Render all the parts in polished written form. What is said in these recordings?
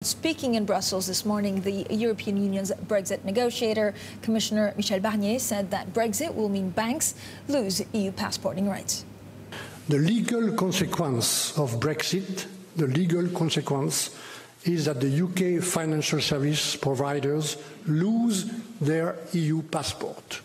Speaking in Brussels this morning, the European Union's Brexit negotiator, Commissioner Michel Barnier, said that Brexit will mean banks lose EU passporting rights. The legal consequence of Brexit, is that the UK financial service providers lose their EU passport.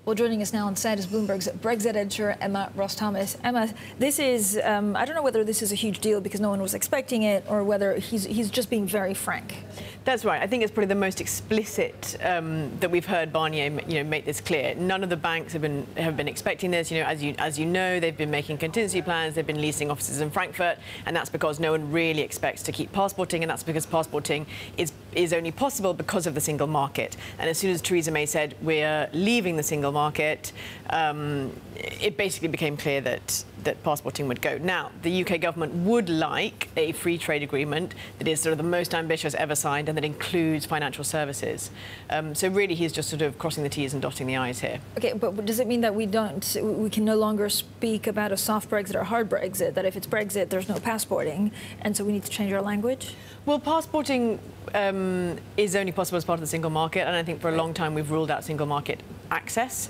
Well, joining us now on set is Bloomberg's Brexit editor, Emma Ross-Thomas. Emma, this is, I don't know whether this is a huge deal because no one was expecting it or whether he's just being very frank. That's right. I think it's probably the most explicit that we've heard Barnier, make this clear. None of the banks have been expecting this. As you know, they've been making contingency plans. They've been leasing offices in Frankfurt, and that's because no one really expects to keep passporting, and that's because passporting is only possible because of the single market. And as soon as Theresa May said we're leaving the single market, it basically became clear that passporting would go. Now, the UK government would like a free trade agreement that is sort of the most ambitious ever signed and that includes financial services. So really, he's just sort of crossing the T's and dotting the I's here. OK, but does it mean that we can no longer speak about a soft Brexit or a hard Brexit, that if it's Brexit, there's no passporting, and so we need to change our language? Well, passporting is only possible as part of the single market, and I think for a long time we've ruled out single market access.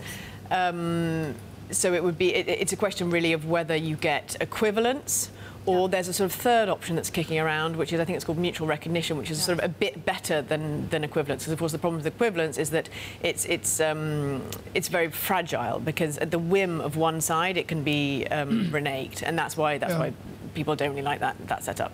So it's a question really of whether you get equivalence or there's a sort of third option that's kicking around, which is, I think it's called mutual recognition, which is sort of a bit better than equivalence. Because, of course, the problem with equivalence is that it's very fragile, because at the whim of one side, it can be reneged. And that's why people don't really like that setup.